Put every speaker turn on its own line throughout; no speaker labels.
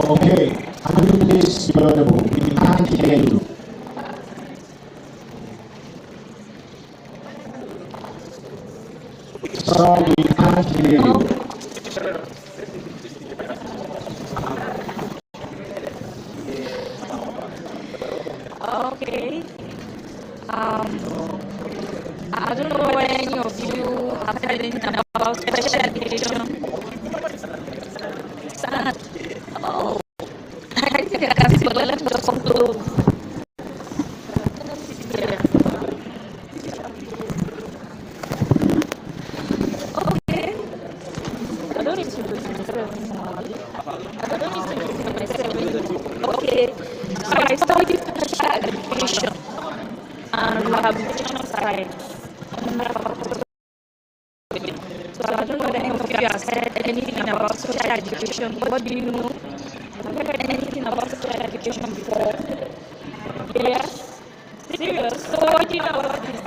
Okay, can you please be audible? We can't hear you. So we can't hear you.
Okay. I don't know whether any of you have heard anything about special education. Oh, I think I can see, but let me just come close. Okay. I don't need to do myself anymore. I don't need to do myself anymore. Okay. So I studied special education and rehabilitation science. So I don't know whether any of you have said anything about social education. What do you know? Have you heard anything about social education before? Yes? Serious? So what do you know about this?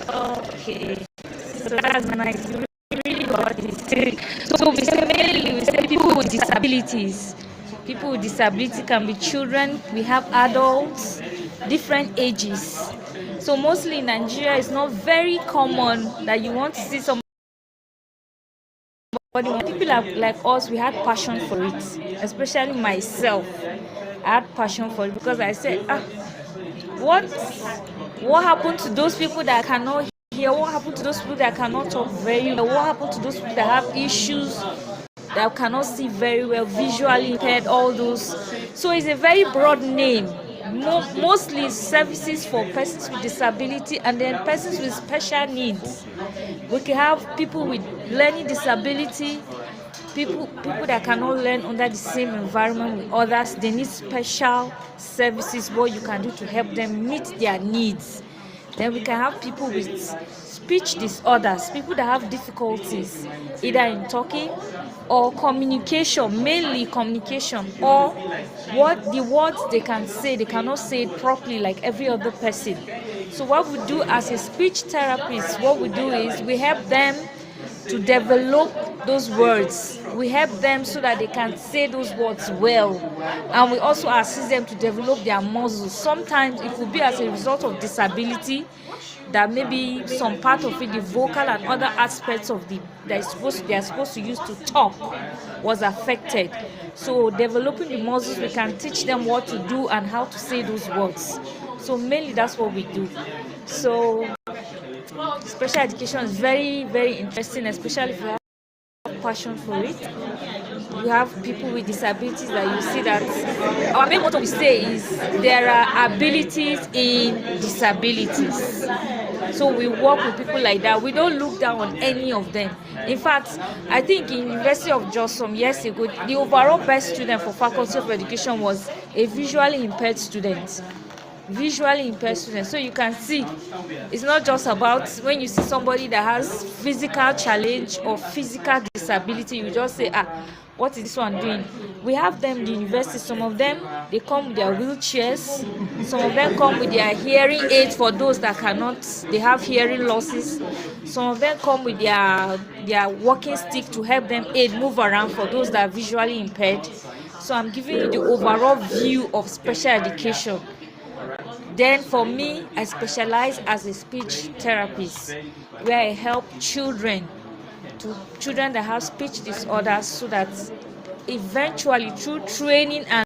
Okay, so that's nice. You really got it. So we say people with disabilities. People with disability can be children. We have adults, different ages. So mostly in Nigeria, it's not very common that you want to see somebody. People like us, we had passion for it. Especially myself, I had passion for it because I said, what happened to those people that cannot hear? What happened to those people that cannot talk very well? What happened to those people that have issues that cannot see very well, visually impaired, all those? So it's a very broad name. Mostly services for persons with disability and then persons with special needs. We can have people with learning disability, people that cannot learn under the same environment with others. They need special services, what you can do to help them meet their needs. Then we can have people with speech disorders, people that have difficulties either in talking or communication, mainly communication, or what the words they can say, they cannot say it properly like every other person. So what we do as a speech therapist, what we do is we help them to develop those words. We help them so that they can say those words well, and we also assist them to develop their muscles. Sometimes it could be as a result of disability, that maybe some part of it, the vocal and other aspects of they are supposed to use to talk, was affected. So developing the muscles, we can teach them what to do and how to say those words. So mainly that's what we do. So special education is very, very interesting, especially if you have passion for it. You have people with disabilities that you see that our main motto we say is there are abilities in disabilities. So we work with people like that. We don't look down on any of them. In fact, I think in University of Jos some years ago, the overall best student for Faculty of Education was a visually impaired student. So you can see it's not just about when you see somebody that has physical challenge or physical disability, you just say, What is this one doing? We have them in the university. Some of them, they come with their wheelchairs. Some of them come with their hearing aids for those that cannot, they have hearing losses. Some of them come with their walking stick to help them move around for those that are visually impaired. So I'm giving you the overall view of special education. Then for me, I specialize as a speech therapist, where I help children that have speech disorders, so that eventually through training and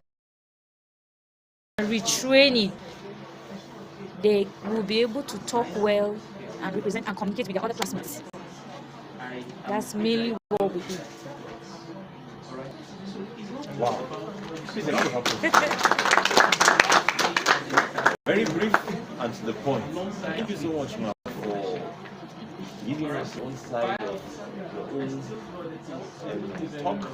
retraining, they will be able to talk well and represent and communicate with their other classmates. That's mainly what we do.
Wow. Very brief and to the point. Thank you so much, ma'am, for giving us one side of your own talk.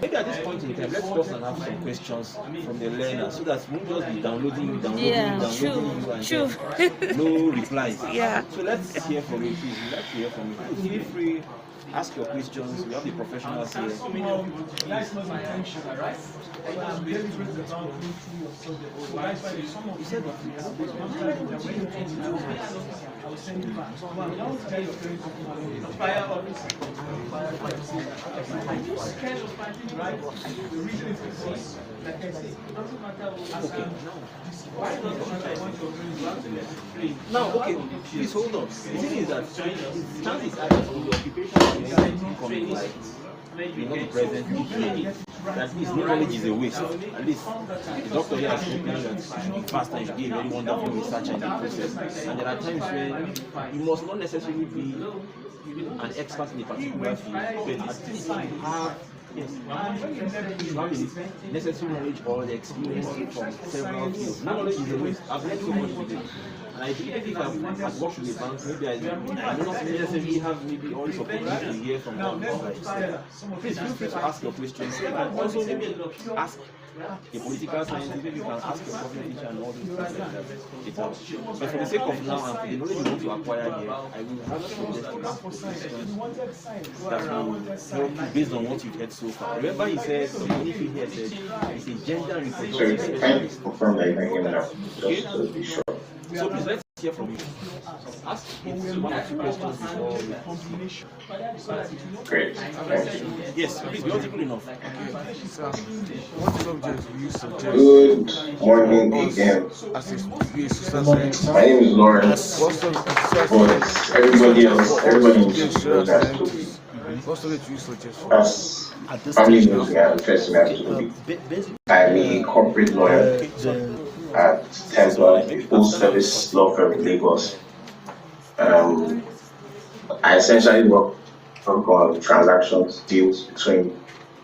Maybe at this point in time, let's pause and have some questions from the learners, so that we won't just be downloading you, and no replies.
Yeah.
So let's hear from you, please. We'd like to hear from you. Feel free, ask your questions. We have the professionals here. Now, okay, please hold on. The thing is that chances are that the occupation is coming like you're not present that this knowledge is a waste. At least the doctor here has told me that you should be fast and you should be a very wonderful researcher in the process. And there are times when you must not necessarily be an expert in a particular field, but at least you have the necessary knowledge or the experience from several fields. Knowledge is a waste. I've learned so much today. And I believe if I've worked with the bank, maybe I do not necessarily have maybe all this opportunity to hear from them. Please feel free to ask your questions. You can also maybe ask a political scientist, maybe you can ask your government teacher and all those things like that. But for the sake of now and for the knowledge you want to acquire here, I will have to suggest you ask questions that will help you based on what you've heard so far. Remember he said, if you hear said, it's a gender reproductive
So can you confirm that you can hear me now? Just to be sure.
So please let's hear from you. Ask one or two questions before we...
Great, thank you.
Yes, please be audible enough.
What subjects do you suggest?
Good morning again.
As a BA
My name is Lawrence,
what subject
but everybody knows that too.
what subject do you suggest?
As family knows me, I'm interested in absolutely. I'm a corporate lawyer at Temple, a full service law firm in Lagos. I essentially work on transactions, deals between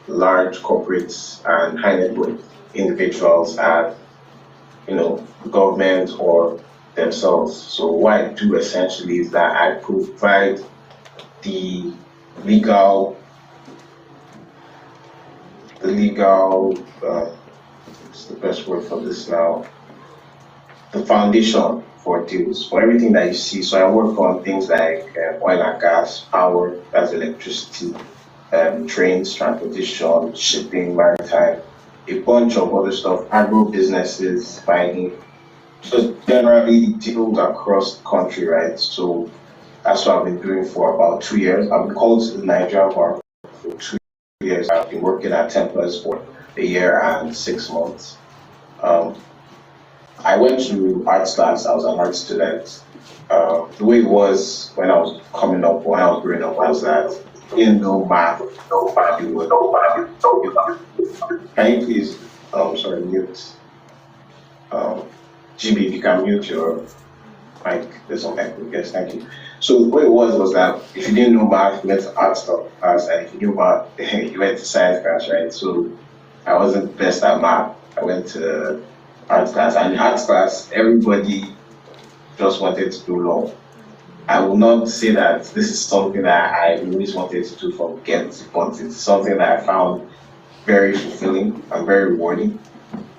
large corporates and high net worth individuals and government or themselves. So what I do essentially is that I provide the legal what's the best word for this now? The foundation for deals, for everything that you see. So I work on things like oil and gas, power, that's electricity, trains, transportation, shipping, maritime, a bunch of other stuff, agro businesses, mining. So generally deals across the country, right? So that's what I've been doing for about 2 years. I've been called to the Nigeria bar for 2 years. I've been working at Templars for 1 year and 6 months. I went to art class. I was an art student. The way it was when I was growing up, was that in no math, nobody would. Can you please, mute? GB, if you can mute your mic, there's some echo. Yes, thank you. So the way it was that if you didn't know math, you went to art class, and if you knew math, you went to science class, right? So I wasn't best at math. I went to art class, and in art class, everybody just wanted to do law. I will not say that this is something that I always wanted to do from get, but it's something that I found very fulfilling and very rewarding.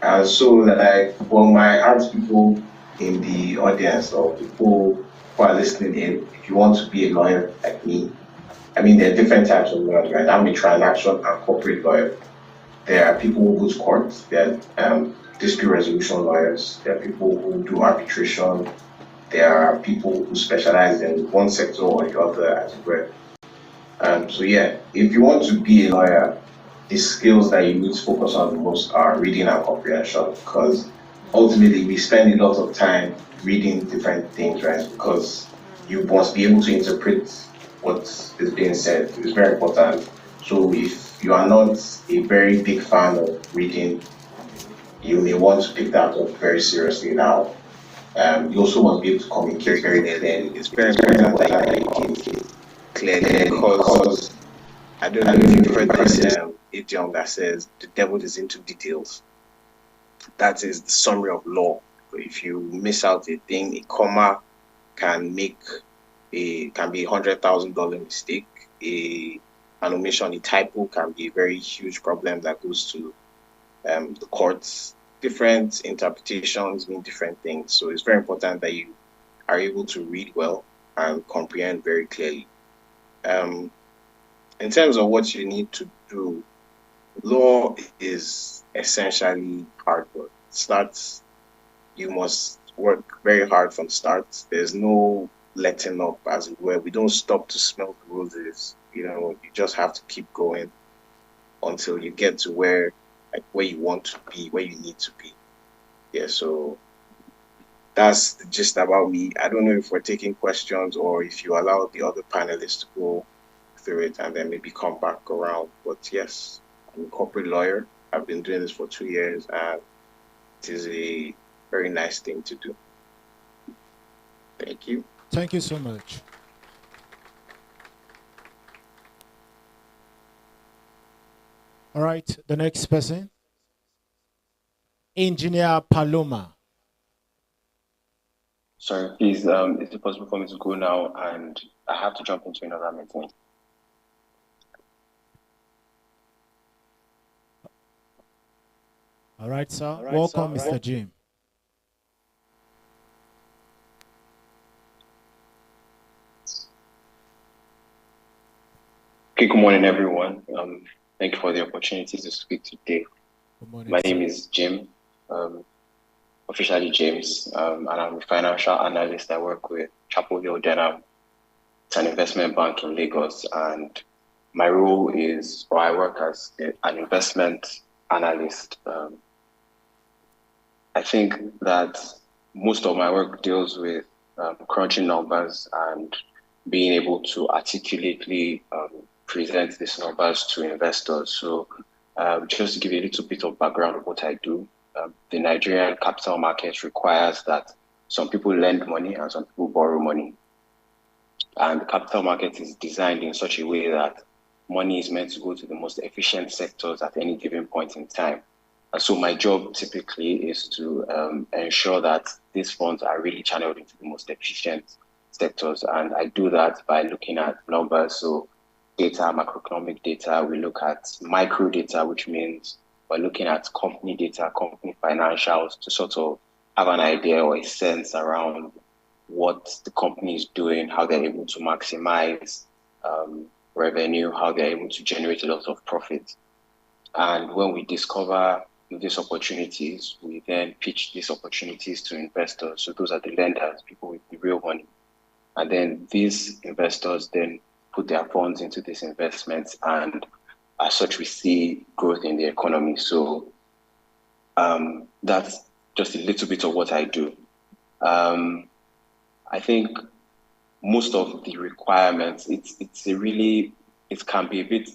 And so that my art people in the audience or people who are listening in, if you want to be a lawyer like me, I mean, there are different types of lawyers, right? I'm a transaction and corporate lawyer. There are people who go to court. There are dispute resolution lawyers. There are people who do arbitration. There are people who specialize in one sector or the other, as it were. So yeah, if you want to be a lawyer, the skills that you need to focus on the most are reading and comprehension, because ultimately we spend a lot of time reading different things, right? Because you must be able to interpret what is being said. It's very important. So if you are not a very big fan of reading, you may want to pick that up very seriously now. You also must be able to communicate very clearly. It's very important that you communicate clearly, because I don't know if you've heard this idiom that says the devil is into details. That is the summary of law. If you miss out a thing, a comma can be $100,000 mistake. An omission, a typo can be a very huge problem that goes to the courts. Different interpretations mean different things. So it's very important that you are able to read well and comprehend very clearly. In terms of what you need to do, law is essentially hard work. You must work very hard from start. There's no letting up, as it were. We don't stop to smell the roses. You just have to keep going until you get to where you want to be, where you need to be. Yeah, so that's the gist about me. I don't know if we're taking questions or if you allow the other panelists to go through it and then maybe come back around. But yes, I'm a corporate lawyer. I've been doing this for 2 years, and it is a very nice thing to do. Thank you.
Thank you so much. All right, the next person. Engineer Paloma.
Sorry, please, is it possible for me to go now? And I have to jump into another meeting.
All right, sir. Welcome, Mr. Jim.
Okay, good morning, everyone. Thank you for the opportunity to speak today.
Good morning,
My
sir.
name is Jim, officially James, and I'm a financial analyst. I work with Chapel Hill Denham. It's an investment bank in Lagos, and my role I work as an investment analyst. I think that most of my work deals with crunching numbers and being able to articulately present these numbers to investors. So just to give you a little bit of background of what I do, the Nigerian capital market requires that some people lend money and some people borrow money. And the capital market is designed in such a way that money is meant to go to the most efficient sectors at any given point in time. And so my job typically is to ensure that these funds are really channeled into the most efficient sectors. And I do that by looking at numbers. So data, macroeconomic data, we look at micro data, which means we're looking at company data, company financials, to sort of have an idea or a sense around what the company is doing, how they're able to maximize revenue, how they're able to generate a lot of profit. And when we discover these opportunities, we then pitch these opportunities to investors. So those are the lenders, people with the real money. And then these investors then put their funds into these investments, and as such, we see growth in the economy. So that's just a little bit of what I do. I think most of the requirements, it can be a bit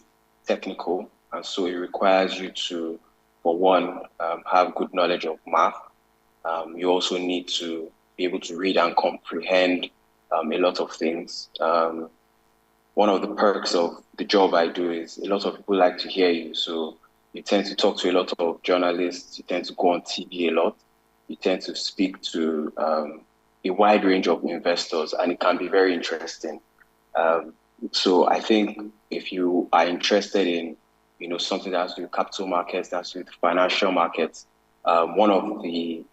technical, and so it requires you to, for one, have good knowledge of math. You also need to be able to read and comprehend a lot of things. One of the perks of the job I do is a lot of people like to hear you. So you tend to talk to a lot of journalists, you tend to go on TV a lot, you tend to speak to a wide range of investors, and it can be very interesting. So I think if you are interested in something that has to do with capital markets, that has to do with financial markets, one of the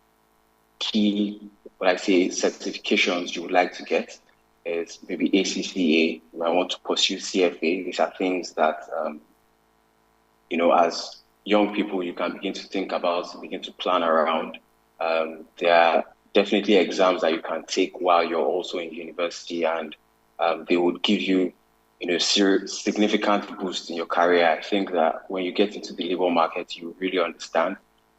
key, certifications you would like to get is maybe ACCA. You might want to pursue CFA. These are things that, as young people, you can begin to think about, begin to plan around. There are definitely exams that you can take while you're also in university, and they would give you, significant boost in your career. I think that when you get into the labor market, you really understand.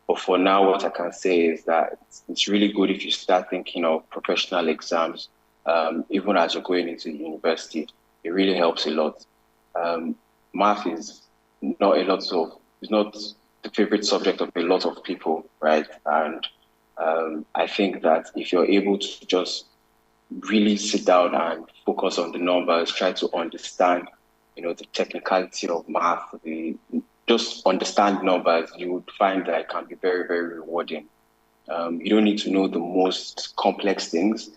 But for now, what I can say is that it's really good if you start thinking of professional exams, even as you're going into university. It really helps a lot. Math is it's not the favorite subject of a lot of people, right? And I think that if you're able to just really sit down and focus on the numbers, try to understand, the technicality of math, just understand numbers, you would find that it can be very, very rewarding. You don't need to know the most complex things,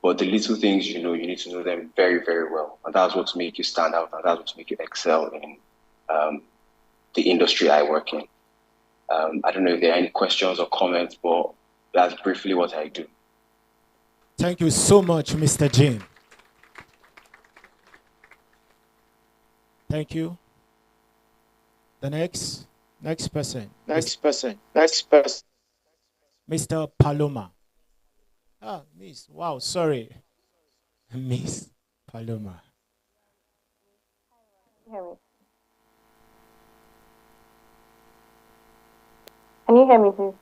but the little things, you need to know them very, very well. And that's what to make you stand out, and that's what to make you excel in the industry I work in. I don't know if there are any questions or comments, but that's briefly what I do.
Thank you so much, Mr. Jim. Thank you. The next person. Mr. Paloma. Miss. Wow, sorry. Miss Paloma.
Can you hear me, please?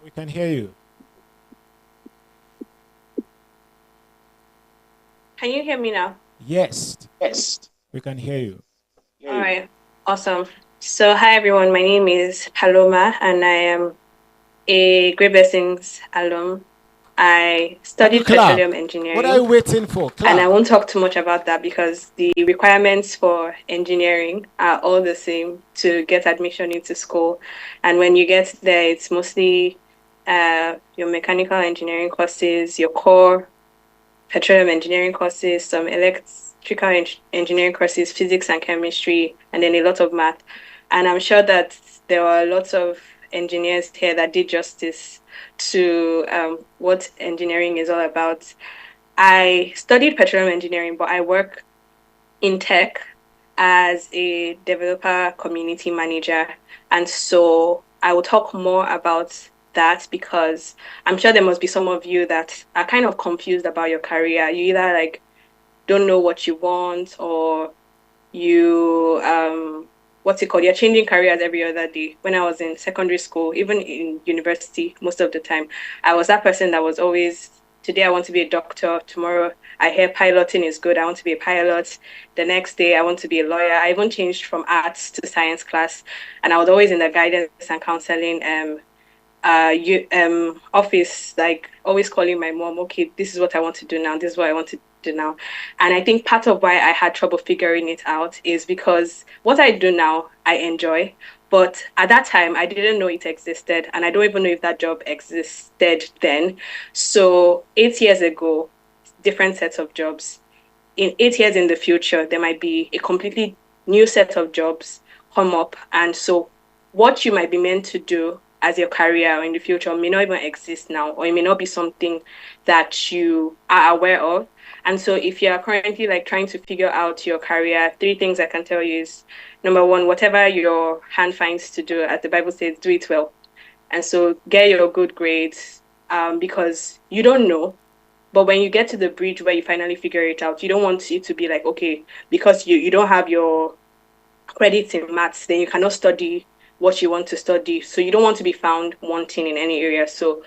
We can hear you.
Can you hear me now?
Yes. We can hear you.
All right. Awesome. So, hi, everyone. My name is Paloma, and I am a Great Blessings alum. I studied petroleum engineering.
What are you waiting for? Clap.
And I won't talk too much about that because the requirements for engineering are all the same to get admission into school. And when you get there, it's mostly your mechanical engineering courses, your core petroleum engineering courses, some electrical engineering courses, physics and chemistry, and then a lot of math. And I'm sure that there are lots of engineers here that did justice to what engineering is all about. I studied petroleum engineering, but I work in tech as a developer community manager. And so I will talk more about that because I'm sure there must be some of you that are kind of confused about your career. You either don't know what you want, or you you're changing careers every other day. When I was in secondary school, even in university, most of the time, I was that person that was always, today I want to be a doctor, tomorrow I hear piloting is good, I want to be a pilot, the next day I want to be a lawyer. I even changed from arts to science class, and I was always in the guidance and counseling office, always calling my mom, okay, this is what I want to do now, this is what I want to do now. And I think part of why I had trouble figuring it out is because what I do now I enjoy, but at that time I didn't know it existed, and I don't even know if that job existed then. So 8 years ago, different sets of jobs. In 8 years in the future, there might be a completely new set of jobs come up, and so what you might be meant to do as your career in the future may not even exist now, or it may not be something that you are aware of. And so if you are currently trying to figure out your career, 3 things I can tell you is, number 1, whatever your hand finds to do, as the Bible says, do it well. And so get your good grades, because you don't know. But when you get to the bridge where you finally figure it out, you don't want it to be okay, because you don't have your credits in maths, then you cannot study what you want to study. So you don't want to be found wanting in any area. So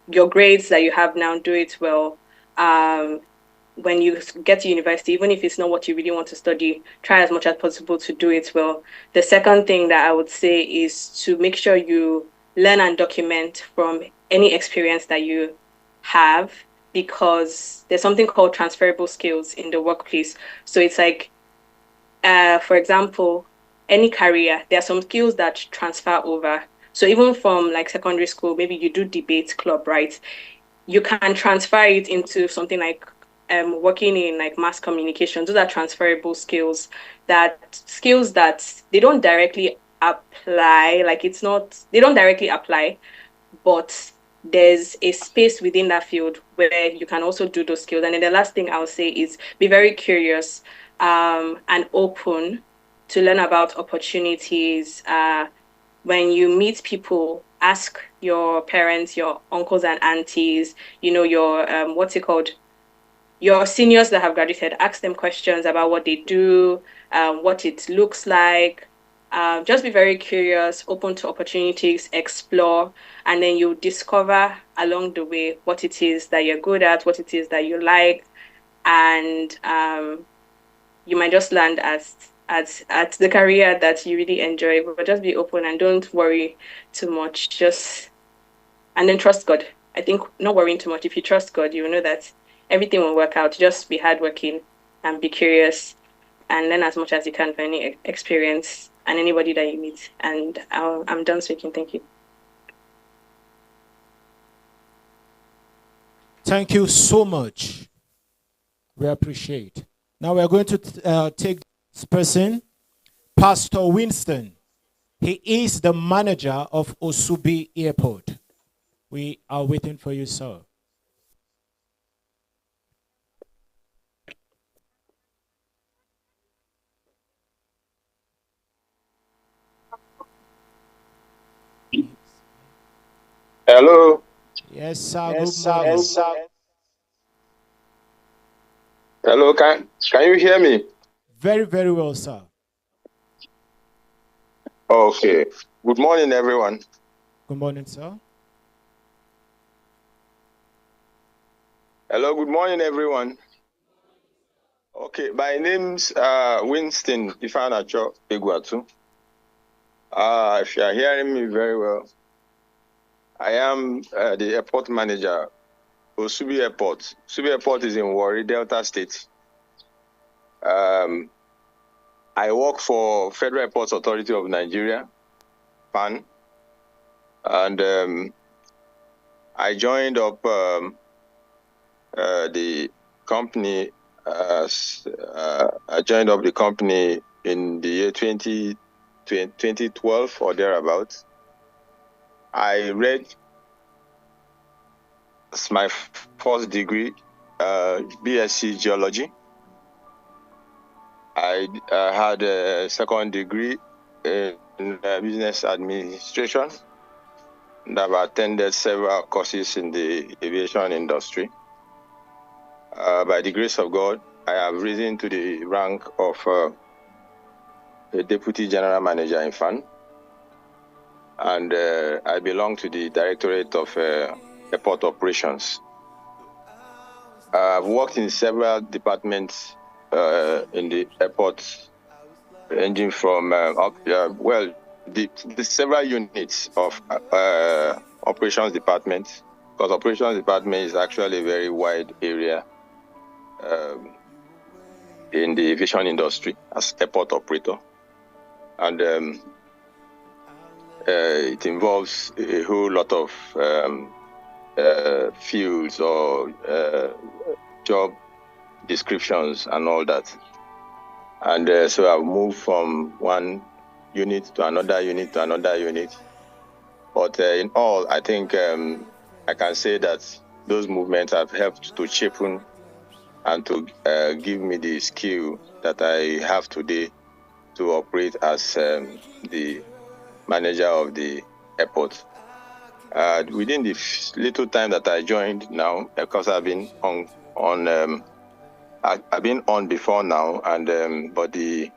your grades that you have now, do it well. When you get to university, even if it's not what you really want to study, try as much as possible to do it well. The second thing that I would say is to make sure you learn and document from any experience that you have, because there's something called transferable skills in the workplace. So it's for example, any career, there are some skills that transfer over. So even from secondary school, maybe you do debate club, right? You can transfer it into something working in mass communication. Those are transferable skills. Skills that they don't directly apply. They don't directly apply, but there's a space within that field where you can also do those skills. And then the last thing I'll say is be very curious and open to learn about opportunities. When you meet people, ask your parents, your uncles and aunties, your what's it called? Your seniors that have graduated, ask them questions about what they do, what it looks like. Just be very curious, open to opportunities, explore, and then you discover along the way what it is that you're good at, what it is that you like, and you might just land at the career that you really enjoy. But just be open and don't worry too much. And then trust God. I think not worrying too much. If you trust God, you will know that everything will work out. Just be hardworking and be curious and learn as much as you can from any experience and anybody that you meet. And I'm done speaking. Thank you.
Thank you so much. We appreciate. Now we're going to take this person, Pastor Winston. He is the manager of Osubi Airport. We are waiting for you, sir.
Hello.
Yes, sir. Good morning.
Yes, sir. Hello, can you hear me?
Very, very well, sir.
Okay. Good morning, everyone.
Good morning, sir.
Hello, good morning, everyone. Okay, my name's Winston Ifanacho Iguatu. If you are hearing me very well, I am the airport manager for Osubi Airport. Osubi Airport is in Warri, Delta State. I work for Federal Airports Authority of Nigeria, FAN, and I joined up the company. I joined up the company in the year 2012 or thereabouts. I read my first degree, BSc Geology. I had a second degree in business administration, and I've attended several courses in the aviation industry. By the grace of God, I have risen to the rank of a deputy general manager in FAN, and I belong to the Directorate of Airport Operations. I've worked in several departments in the airport, ranging from the several units of operations department, because operations department is actually a very wide area in the aviation industry as airport operator, and it involves a whole lot of fields or job descriptions and all that. And so I've moved from one unit to another unit to another unit. But in all, I think I can say that those movements have helped to shapen and to give me the skill that I have today to operate as the manager of the airport. Within the little time that I joined now, because I've been I've been on before now, and but the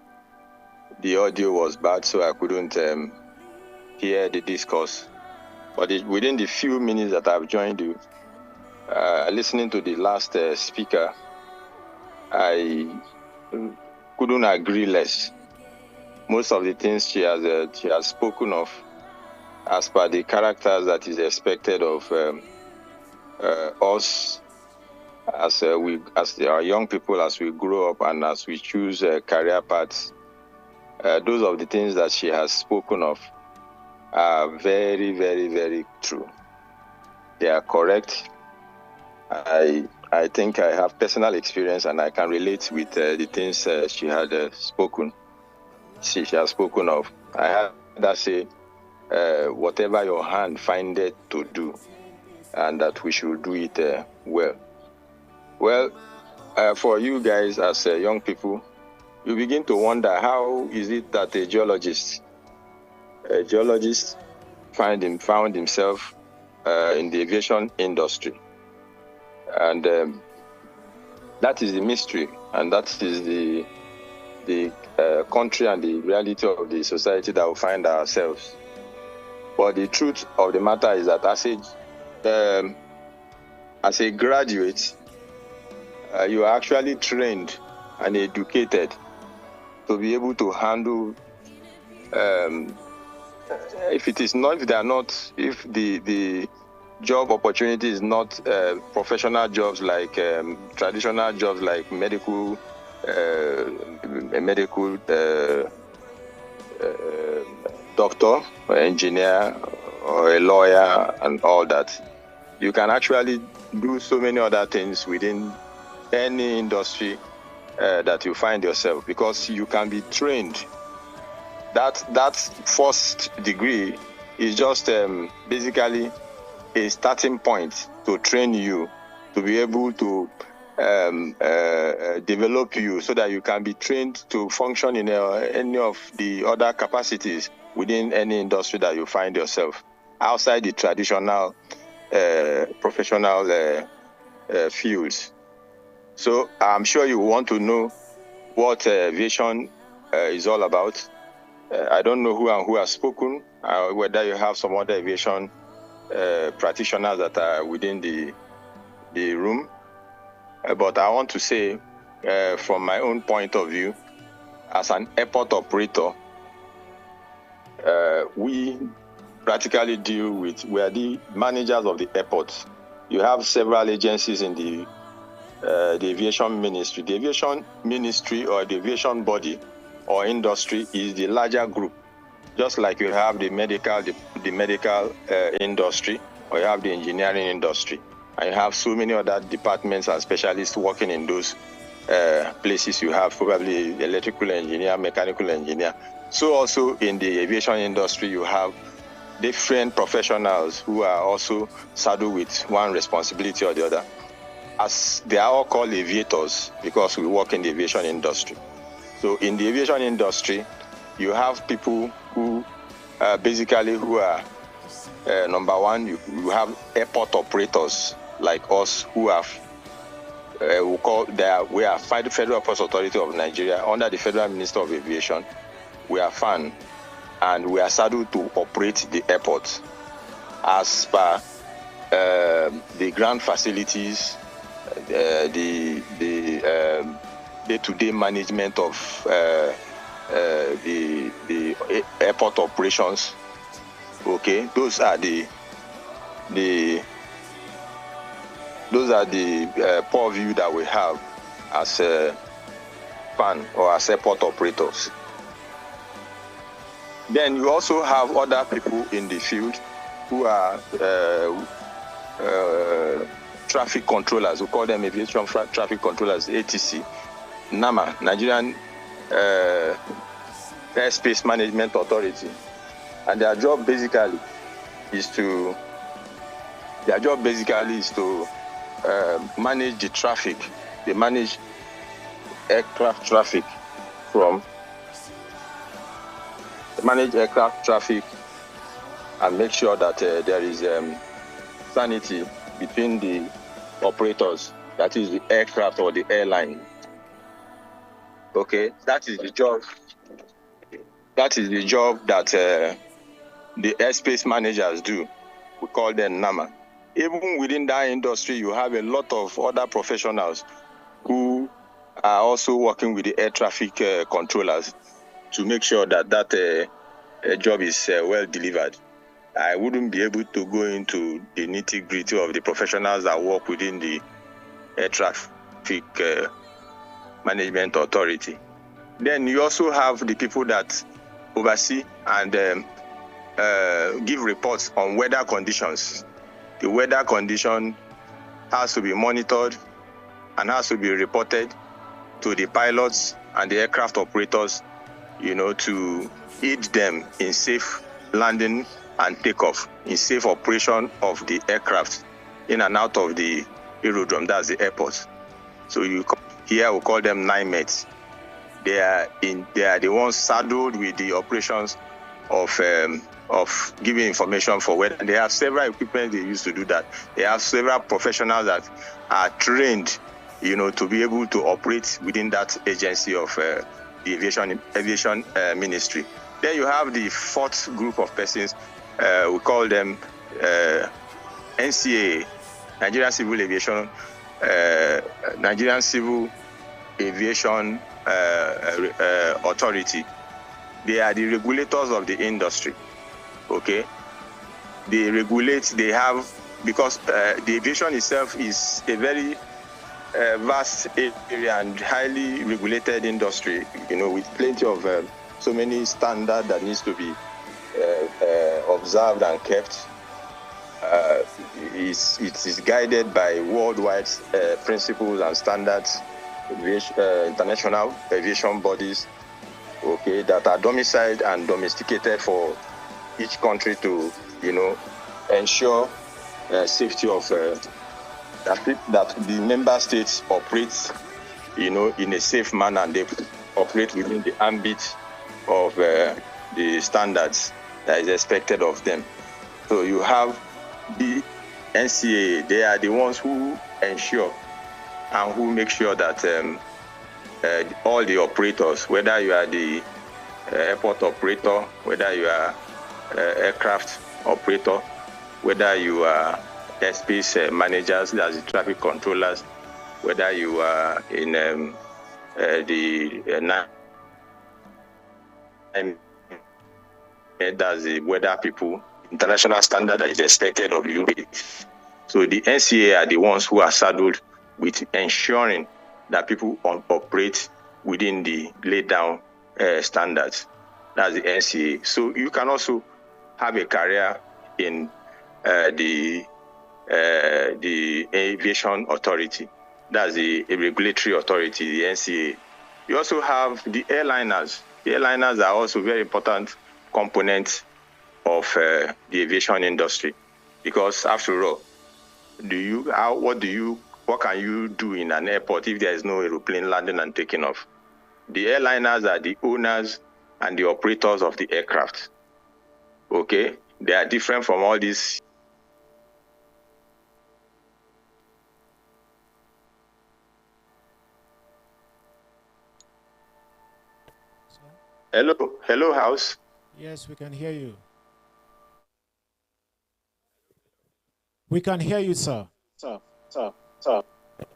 audio was bad, so I couldn't hear the discourse. But within the few minutes that I've joined you, listening to the last speaker, I couldn't agree less. Most of the things she has spoken of, as per the characters that is expected of us as our young people, as we grow up and as we choose career paths. Those of the things that she has spoken of are very, very, very true. They are correct. I think I have personal experience and I can relate with the things she had spoken. She has spoken of. I had that say, whatever your hand findeth to do, and that we should do it well. Well, for you guys as young people, you begin to wonder, how is it that a geologist found himself in the aviation industry? And that is the mystery, and that is the country and the reality of the society that we find ourselves. But the truth of the matter is that as a graduate, you are actually trained and educated to be able to handle, if the job opportunity is not professional jobs like traditional jobs like medical doctor or engineer or a lawyer and all that, you can actually do so many other things within any industry that you find yourself, because you can be trained. That first degree is just basically a starting point to train you, to be able to develop you so that you can be trained to function in any of the other capacities within any industry that you find yourself, outside the traditional professional fields. So I'm sure you want to know what aviation is all about. I don't know who has spoken, whether you have some other aviation practitioners that are within the room. But I want to say, from my own point of view, as an airport operator, we practically we are the managers of the airport. You have several agencies in the aviation ministry. The aviation ministry or the aviation body or industry is the larger group. Just like you have the medical industry, or you have the engineering industry, and you have so many other departments and specialists working in those places. You have probably electrical engineer, mechanical engineer. So also in the aviation industry, you have different professionals who are also saddled with one responsibility or the other. As they are all called aviators because we work in the aviation industry. So in the aviation industry, you have people who basically who are number one, you have airport operators like us who have we are Federal Airports Authority of Nigeria under the Federal Minister of Aviation. We are FAN, and we are saddled to operate the airport as per the ground facilities, the day-to-day management of the airport operations. Okay, those are the purview that we have as FAN or as airport operators. Then you also have other people in the field who are traffic controllers. We call them aviation traffic controllers, ATC. NAMA, Nigerian Airspace Management Authority. And their job basically is to manage the traffic. They manage aircraft traffic and make sure that there is sanity between the operators, that is the aircraft or the airline. Okay, that is the job that the airspace managers do. We call them NAMA. Even within that industry, you have a lot of other professionals who are also working with the air traffic controllers to make sure that job is well delivered. I wouldn't be able to go into the nitty-gritty of the professionals that work within the air traffic management authority. Then you also have the people that oversee and give reports on weather conditions. The weather condition has to be monitored and has to be reported to the pilots and the aircraft operators, to aid them in safe landing and takeoff, in safe operation of the aircraft. in and out of the aerodrome, that's the airport. So here we call them NIMETs. They are the ones saddled with the operations of giving information for weather. They have several equipment they use to do that. They have several professionals that are trained, to be able to operate within that agency of the aviation ministry. Then you have the fourth group of persons. We call them NCAA, Nigerian Civil Aviation Authority. They are the regulators of the industry. Okay, they regulate. They have, because the aviation itself is a very vast area and highly regulated industry. With plenty of so many standards that needs to be observed and kept. It is guided by worldwide principles and standards, international aviation bodies, okay, that are domiciled and domesticated for each country to, ensure safety of that the member states operate, in a safe manner, and they operate within the ambit of the standards that is expected of them. So you have the NCAA. They are the ones who ensure and who make sure that all the operators, whether you are the airport operator, whether you are aircraft operator, whether you are airspace managers, that's the traffic controllers, whether you are in that's the weather people, international standard that is expected of you. So the NCAA are the ones who are saddled with ensuring that people operate within the laid down standards. That's the NCAA. So you can also have a career in the Aviation Authority. That's the regulatory authority, the NCAA. You also have the airliners. The airliners are also very important components of the aviation industry, because after all, what can you do in an airport if there is no aeroplane landing and taking off? The airliners are the owners and the operators of the aircraft. Okay, they are different from all these. Hello, house.
Yes, we can hear you. We can hear you, sir.
Sir.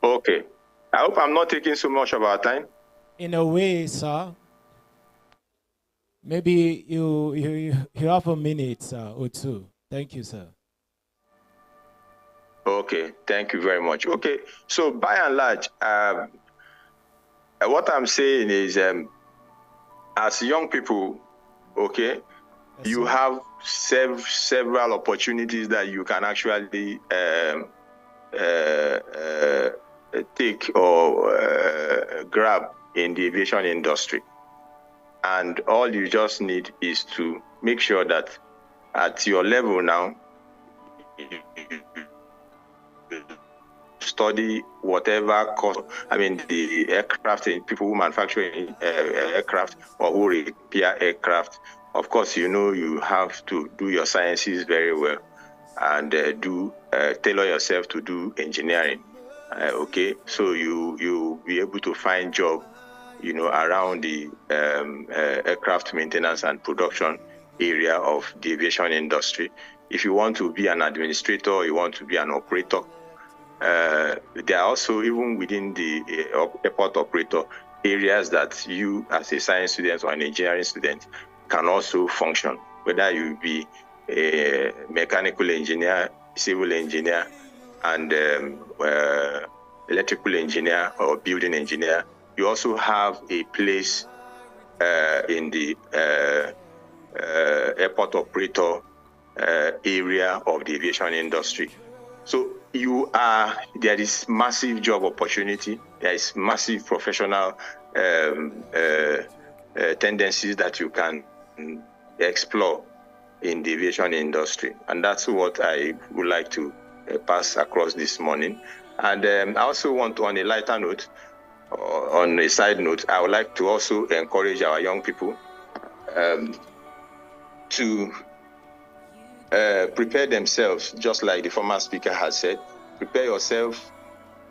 Okay. I hope I'm not taking so much of our time.
In a way, sir. Maybe you have a minute, sir, or two. Thank you, sir.
Okay, thank you very much. Okay, so by and large, what I'm saying is, as young people, okay, yes, you sir, have several opportunities that you can actually take or grab in the aviation industry. And all you just need is to make sure that at your level now, study whatever course. I mean, the aircraft, people who manufacture aircraft or who repair aircraft. Of course, you have to do your sciences very well and tailor yourself to do engineering. Okay, so you be able to find job, around the aircraft maintenance and production area of the aviation industry. If you want to be an administrator, you want to be an operator, there are also, even within the airport operator, areas that you as a science student or an engineering student can also function, whether you be a mechanical engineer, civil engineer, and electrical engineer or building engineer. You also have a place in the airport operator area of the aviation industry. So there is massive job opportunity. There is massive professional tendencies that you can explore in the aviation industry. And that's what I would like to pass across this morning. And I also want to, on a lighter note, on a side note, I would like to also encourage our young people to prepare themselves, just like the former speaker has said. Prepare yourself,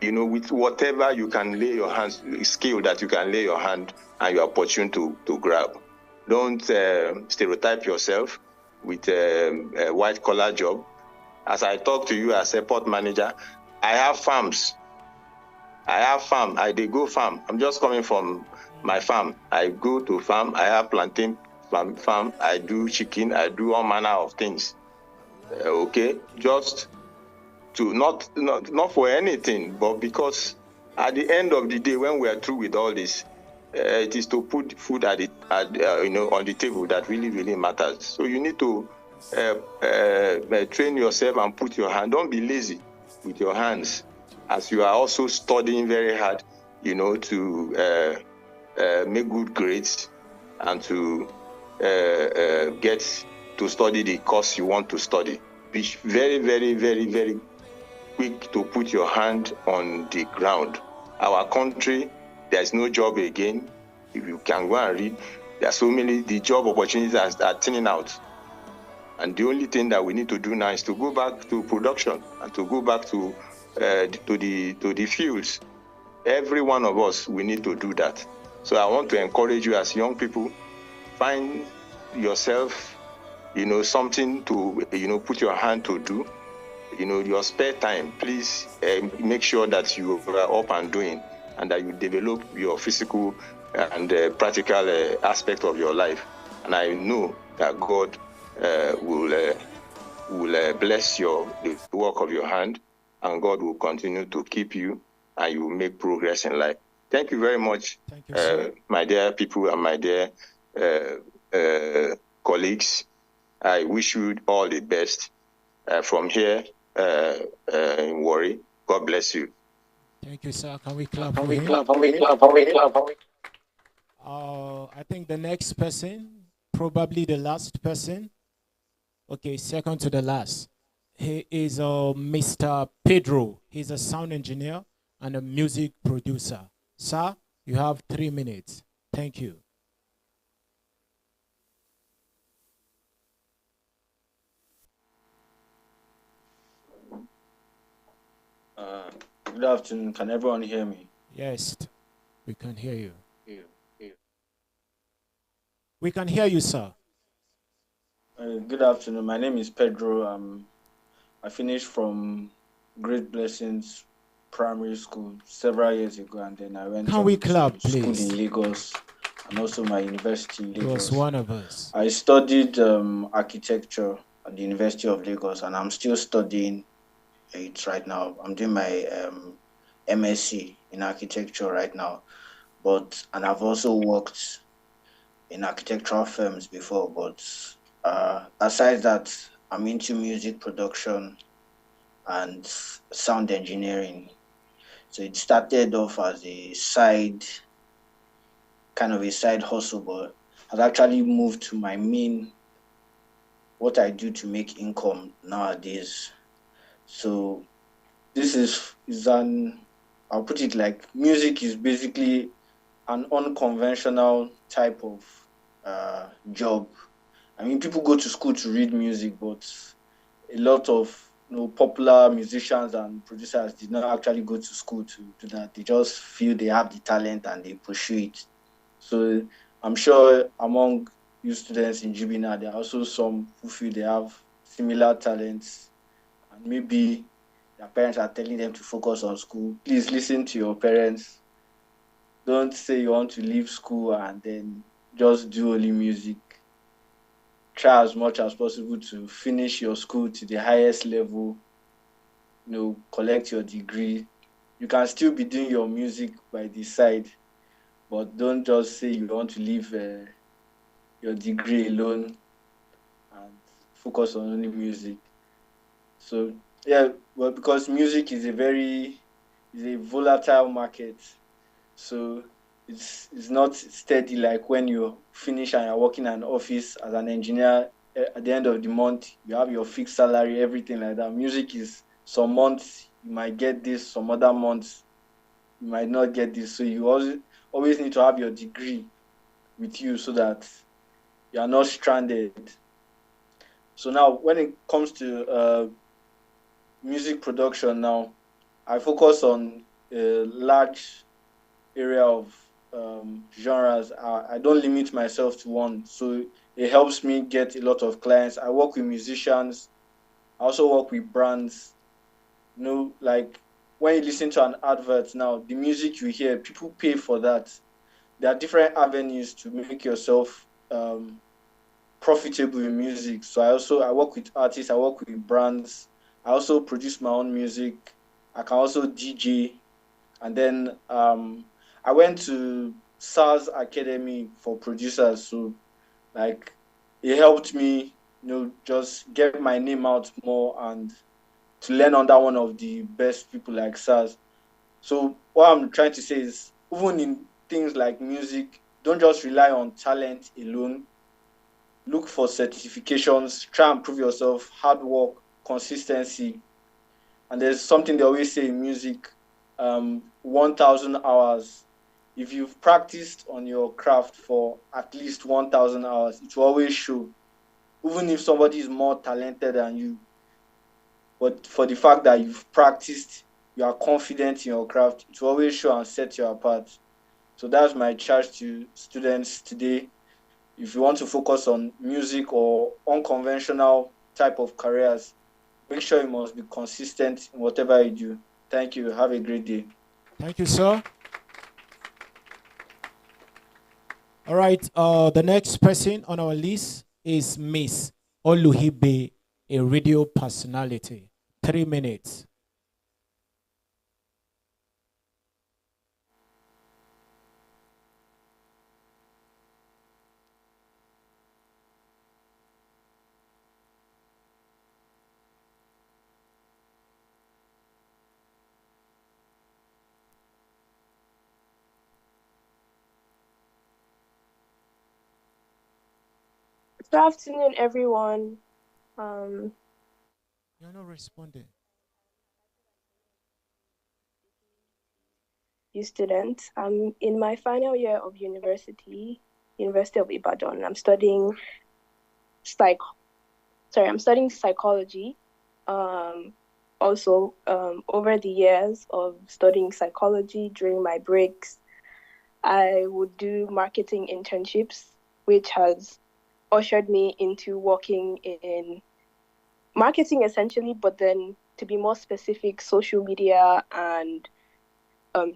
with whatever you can lay your hands, skill that you can lay your hand and you are opportune to grab. Don't stereotype yourself with a white collar job. As I talk to you as a port manager, I have farms. I dey go farm. I'm just coming from my farm. I go to farm. I have plantain farm. I do chicken. I do all manner of things. Okay, just to not for anything, but because at the end of the day, when we are through with all this, it is to put food on the table that really matters. So you need to train yourself and put your hand. Don't be lazy with your hands, as you are also studying very hard, to make good grades and to get to study the course you want to study. Be very, very, very, very quick to put your hand on the ground. Our country, there's no job again. If you can go and read, there are so many, the job opportunities are thinning out. And the only thing that we need to do now is to go back to production and to go back to the fields. Every one of us, we need to do that. So I want to encourage you as young people, find yourself, something to, put your hand to do. Your spare time, please make sure that you are up and doing and that you develop your physical and practical aspect of your life. And I know that God will bless the work of your hand, and God will continue to keep you, and you will make progress in life. Thank you very much, my dear people and my dear colleagues. I wish you all the best from here in Warri. God bless you.
Thank you, sir. Can we clap for him? I think the next person, probably the last person. Okay, second to the last. He is Mr. Pedro. He's a sound engineer and a music producer. Sir, you have 3 minutes. Thank you.
Good afternoon. Can everyone hear me?
Yes, we can hear you. We can hear you, sir.
Good afternoon. My name is Pedro. I finished from Great Blessings Primary School several years ago, and then I went to school in Lagos and also my university in Lagos.
He was one of us.
I studied architecture at the University of Lagos, and I'm still studying it right now. I'm doing my MSc in architecture right now, and I've also worked in architectural firms before, but aside that, I'm into music production and sound engineering. So it started off as a side hustle, but has actually moved to my main, what I do to make income nowadays. So this is I'll put it like, music is basically an unconventional type of job. I mean, people go to school to read music, but a lot of popular musicians and producers did not actually go to school to do that. They just feel they have the talent and they pursue it. So I'm sure among you students in Gbca, there are also some who feel they have similar talents, and maybe their parents are telling them to focus on school. Please listen to your parents. Don't say you want to leave school and then just do only music. Try as much as possible to finish your school to the highest level, collect your degree. You can still be doing your music by the side, but don't just say you want to leave your degree alone and focus on only music. So yeah, well, because music is a volatile market, so it's not steady like when you finish and you're working in an office as an engineer. At the end of the month, you have your fixed salary, everything like that. Music is some months you might get this, some other months you might not get this. So you always need to have your degree with you so that you are not stranded. So now when it comes to music production now, I focus on a large area of genres. I don't limit myself to one. So it helps me get a lot of clients. I work with musicians. I also work with brands. Like when you listen to an advert now, the music you hear, people pay for that. There are different avenues to make yourself profitable in music. So I work with artists, I work with brands. I also produce my own music. I can also DJ. And then I went to SARS Academy for producers. So like it helped me, just get my name out more and to learn under one of the best people like SARS. So what I'm trying to say is, even in things like music, don't just rely on talent alone. Look for certifications, try and prove yourself, hard work, consistency. And there's something they always say in music, 1,000 hours. If you've practiced on your craft for at least 1,000 hours, it will always show. Even if somebody is more talented than you, but for the fact that you've practiced, you are confident in your craft, it will always show and set you apart. So that's my charge to students today. If you want to focus on music or unconventional type of careers, make sure you must be consistent in whatever you do. Thank you. Have a great day.
Thank you, sir. All right. The next person on our list is Miss Oluhibe, a radio personality. 3 minutes.
Good afternoon, everyone.
You're not responding.
You students. I'm in my final year of University of Ibadan. I'm studying psychology. Also, over the years of studying psychology, during my breaks, I would do marketing internships, which has ushered me into working in marketing essentially, but then to be more specific, social media and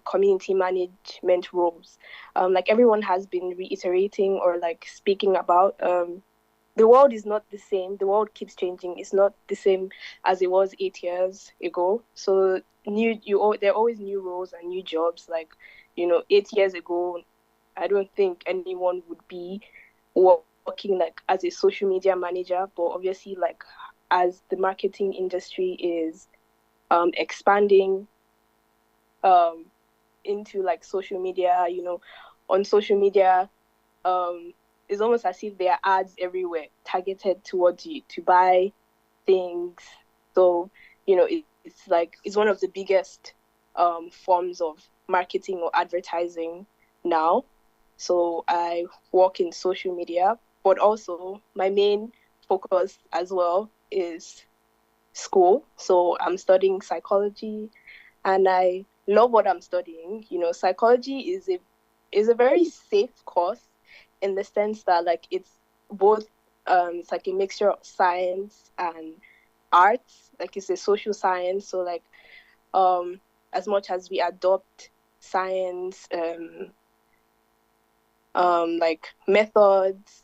community management roles. Like everyone has been reiterating or like speaking about, the world is not the same. The world keeps changing. It's not the same as it was 8 years ago. So there are always new roles and new jobs. Like, 8 years ago, I don't think anyone would be working like as a social media manager, but obviously like as the marketing industry is expanding into like social media, on social media, it's almost as if there are ads everywhere targeted towards you to buy things. So, it's one of the biggest forms of marketing or advertising now. So I work in social media, but also my main focus as well is school. So I'm studying psychology and I love what I'm studying. Psychology is a very safe course in the sense that like it's both it's like a mixture of science and arts. Like it's a social science. So like as much as we adopt science like methods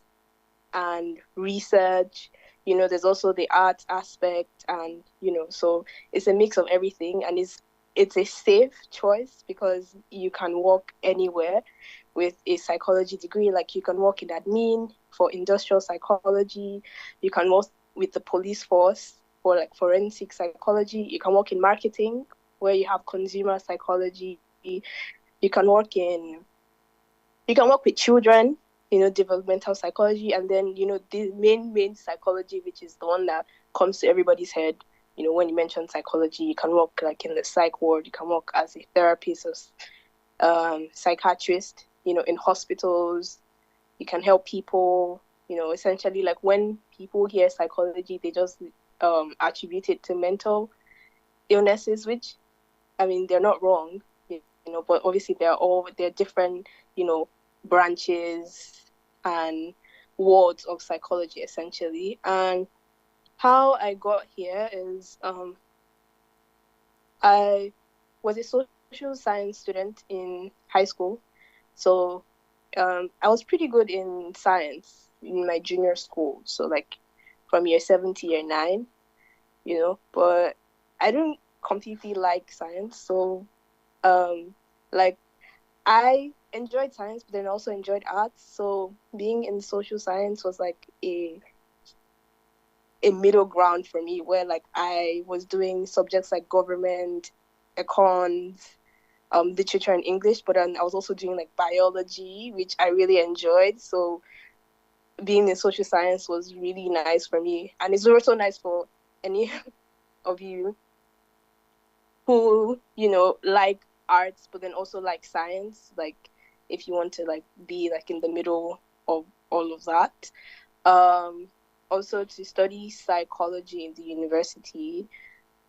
and research, there's also the art aspect, and so it's a mix of everything, and it's a safe choice because you can work anywhere with a psychology degree. Like you can work in admin for industrial psychology, you can work with the police force for like forensic psychology, you can work in marketing where you have consumer psychology, you can work with children, developmental psychology, and then the main psychology, which is the one that comes to everybody's head, when you mention psychology, you can work like in the psych ward, you can work as a therapist or psychiatrist, in hospitals. You can help people, essentially, like when people hear psychology, they just attribute it to mental illnesses, which, I mean, they're not wrong, but obviously they're different, branches and wards of psychology, essentially. And how I got here is I was a social science student in high school. So I was pretty good in science in my junior school. So like from year 7 to year 9, but I don't completely like science. So like I enjoyed science, but then also enjoyed arts. So being in social science was like a middle ground for me, where like I was doing subjects like government, econs, literature and English, but then I was also doing like biology, which I really enjoyed. So being in social science was really nice for me, and it's also nice for any of you who like arts, but then also like science. Like if you want to like be like in the middle of all of that. Also to study psychology in the university,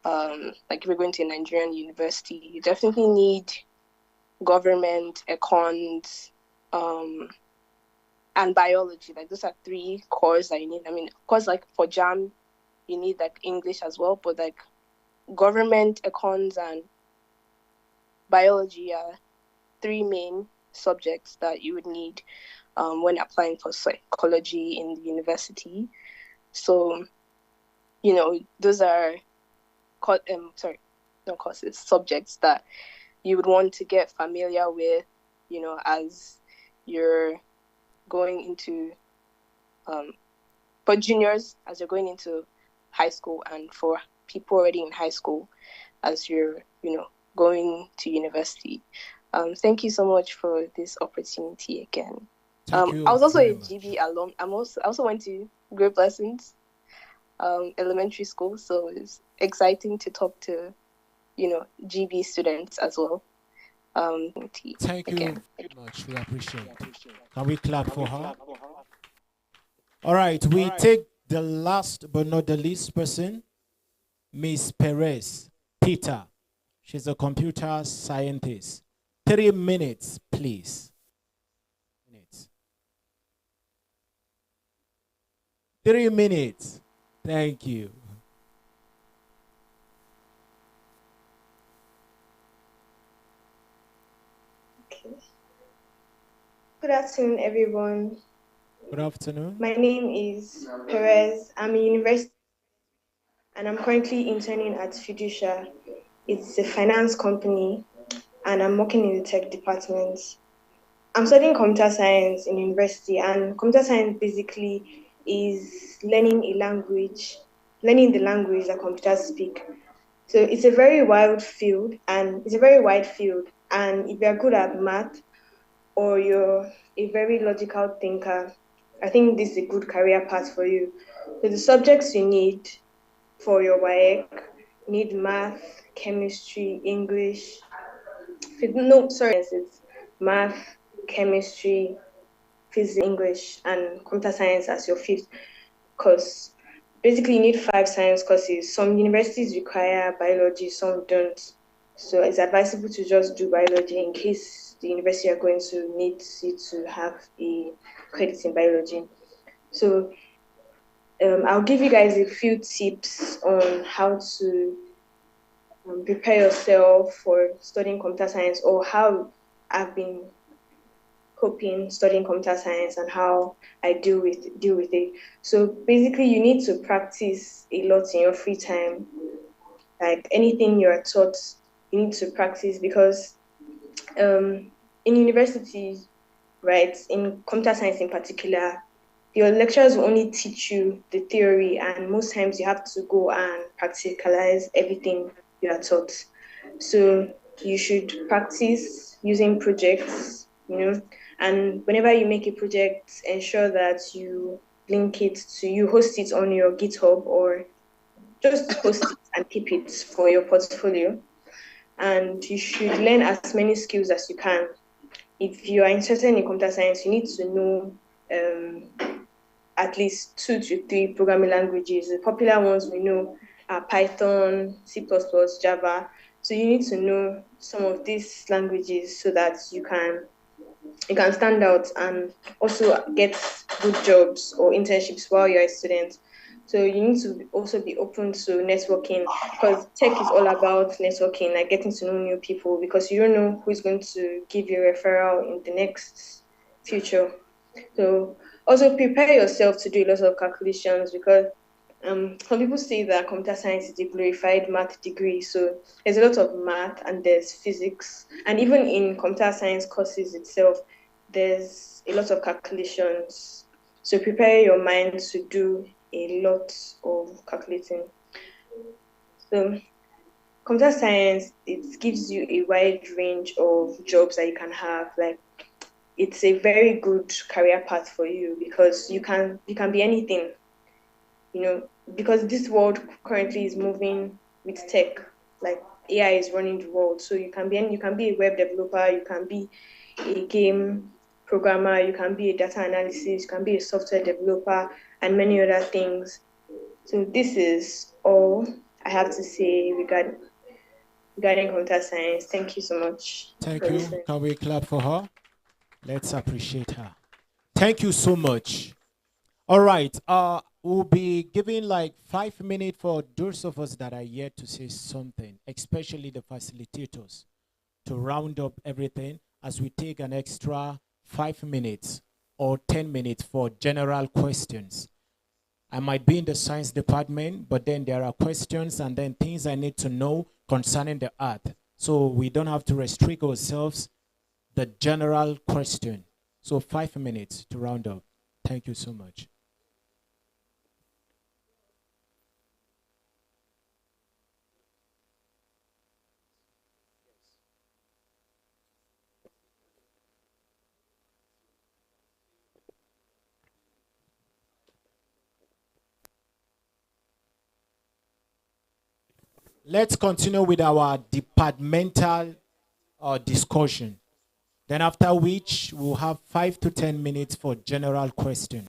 like if you're going to a Nigerian university, you definitely need government, econs, and biology. Like those are 3 cores that you need. I mean, of course, like for JAM, you need like English as well, but like government, econs, and biology are 3 main subjects that you would need when applying for psychology in the university. So, those are subjects that you would want to get familiar with, as you're going into, for juniors, as you're going into high school, and for people already in high school, as you're, going to university. Thank you so much for this opportunity again.
Thank you
I was also
very
a
much.
GB alum. I also went to Great Blessings elementary school, so it's exciting to talk to GB students as well.
Thank you very much. We appreciate it. Can we clap for her? All right, we take the last but not the least person, Miss Perez Peter. She's a computer scientist. 3 minutes, please. 3 minutes. Thank you.
Okay. Good afternoon, everyone.
Good afternoon.
My name is Perez. I'm a university, and I'm currently interning at Fiducia. It's a finance company, and I'm working in the tech department. I'm studying computer science in university, and computer science basically is learning the language that computers speak. So it's a very wide field, and if you're good at math or you're a very logical thinker, I think this is a good career path for you. So the subjects you need for your WAEC, you need math, chemistry, English. It's math, chemistry, physics, English, and computer science as your 5th course. Basically, you need 5 science courses. Some universities require biology, some don't. So it's advisable to just do biology in case the university you're going to need you to have a credit in biology. So I'll give you guys a few tips on how to prepare yourself for studying computer science, or how I've been coping studying computer science and how I deal with it. So basically, you need to practice a lot in your free time. Like anything you are taught, you need to practice, because in university, right, in computer science in particular, your lecturers will only teach you the theory, and most times you have to go and practicalize everything you are taught. So you should practice using projects, and whenever you make a project, ensure that you host it on your GitHub, or just host it and keep it for your portfolio. And you should learn as many skills as you can. If you are interested in computer science, you need to know at least 2 to 3 programming languages. The popular ones we know are Python, C++, Java. So you need to know some of these languages so that you can stand out and also get good jobs or internships while you're a student. So you need to also be open to networking, because tech is all about networking, like getting to know new people, because you don't know who's going to give you a referral in the next future. So also prepare yourself to do a lot of calculations, because some people say that computer science is a glorified math degree. So there's a lot of math and there's physics. And even in computer science courses itself, there's a lot of calculations. So prepare your mind to do a lot of calculating. So computer science, it gives you a wide range of jobs that you can have. Like, it's a very good career path for you, because you can be anything, because this world currently is moving with tech. Like, AI is running the world, so you can be a web developer, you can be a game programmer, you can be a data analysis, you can be a software developer, and many other things. So this is all I have to say regarding computer science. Thank you so much.
Thank you. Can we clap for her? Let's appreciate her. Thank you so much. All right. We'll be giving like 5 minutes for those of us that are yet to say something, especially the facilitators, to round up everything as we take an extra 5 minutes or 10 minutes for general questions. I might be in the science department, but then there are questions and then things I need to know concerning the art. So we don't have to restrict ourselves the general question. So 5 minutes to round up. Thank you so much. Let's continue with our departmental discussion. Then after which we'll have 5 to 10 minutes for general questions.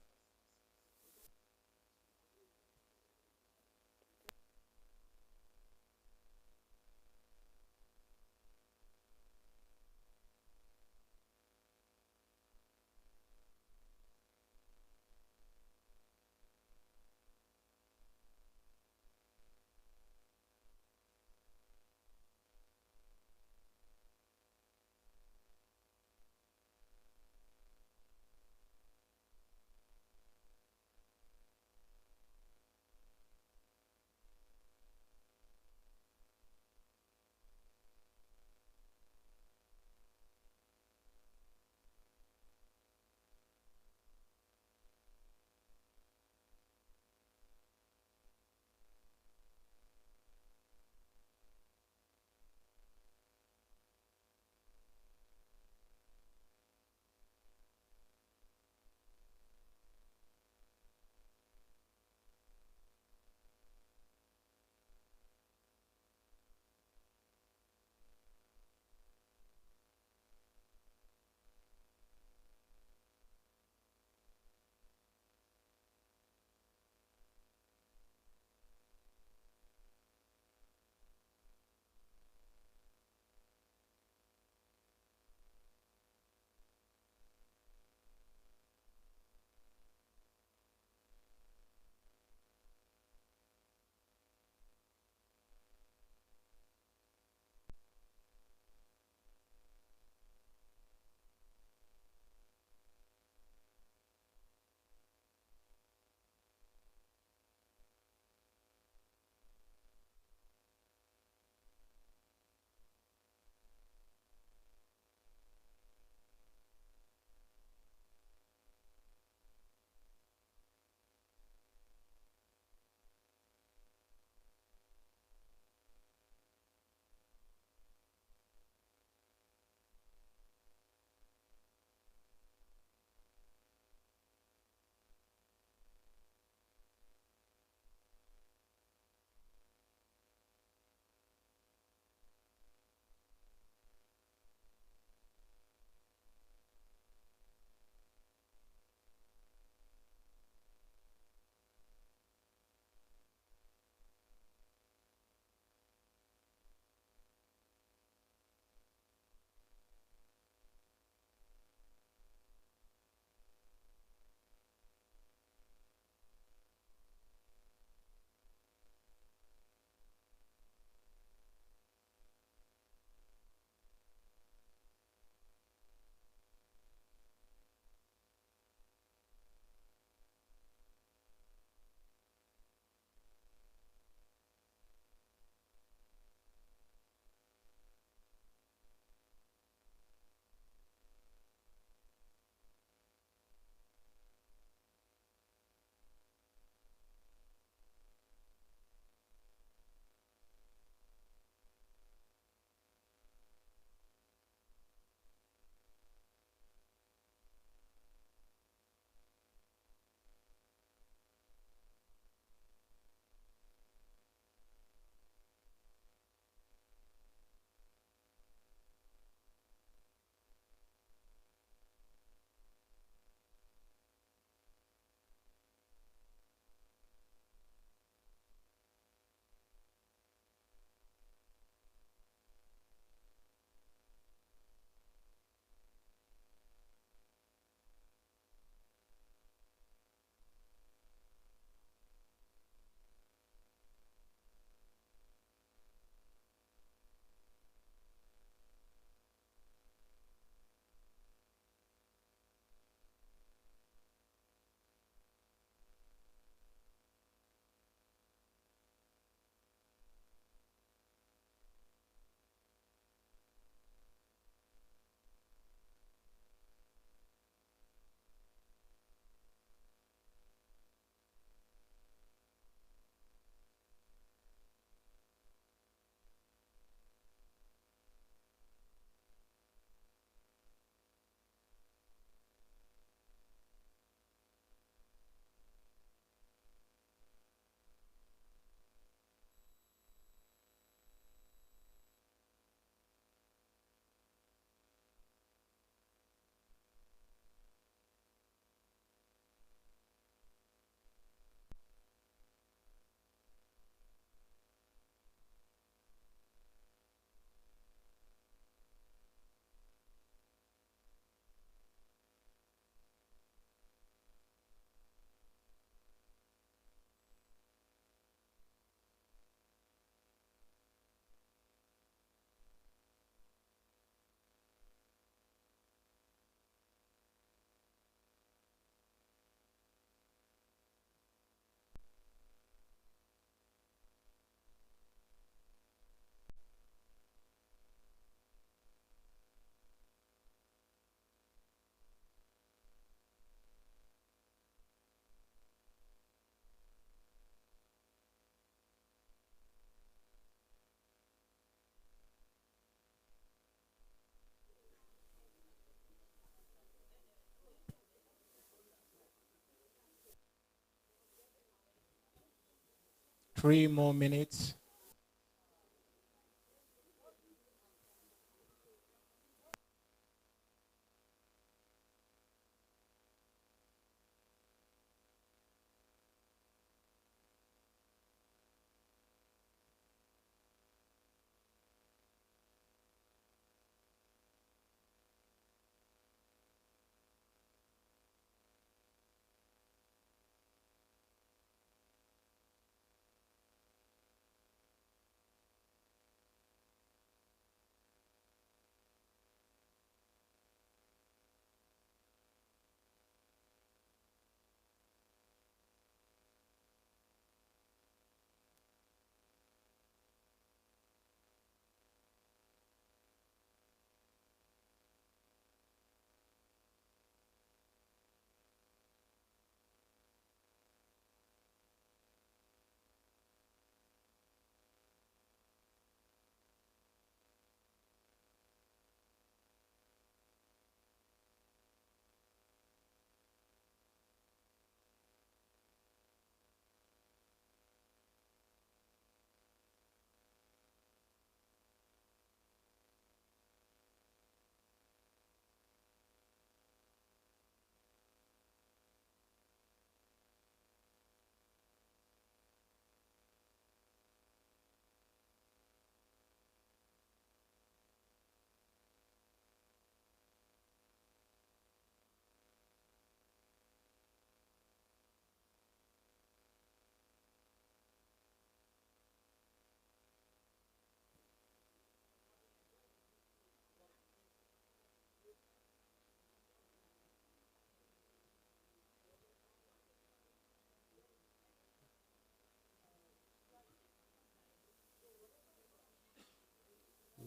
3 more minutes.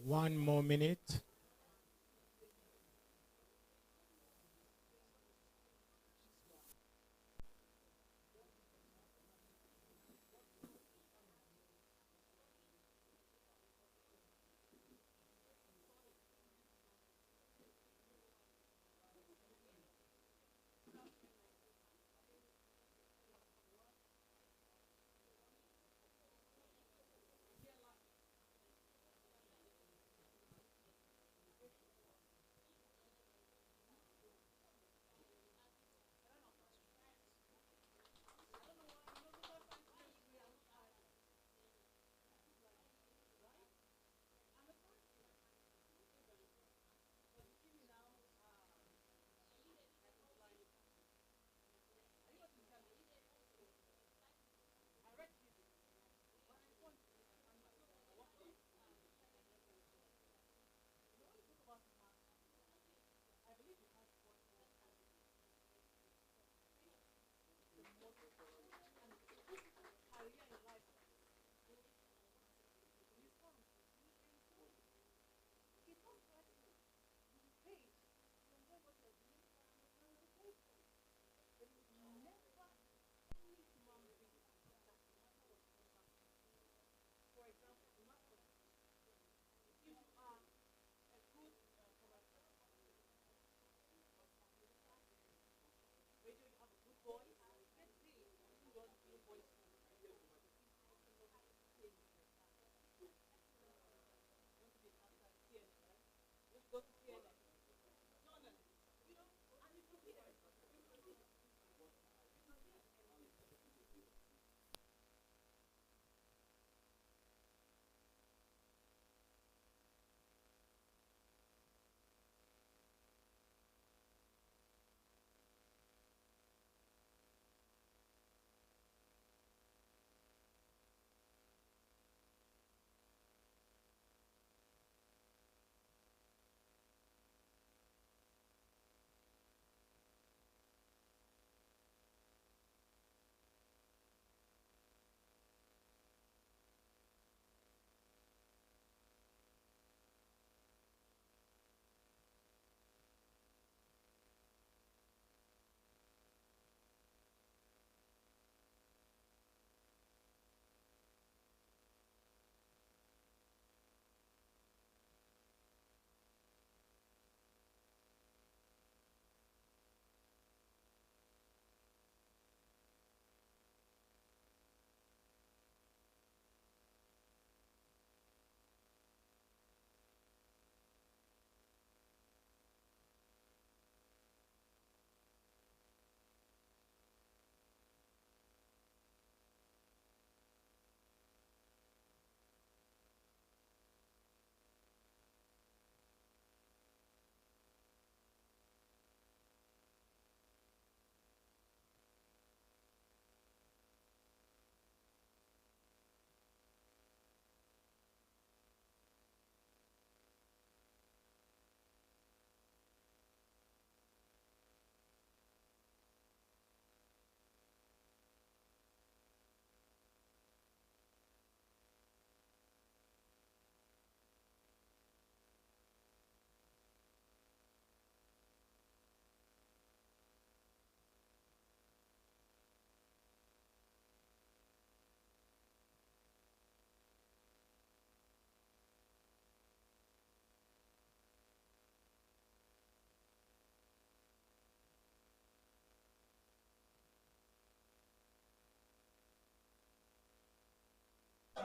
One more minute.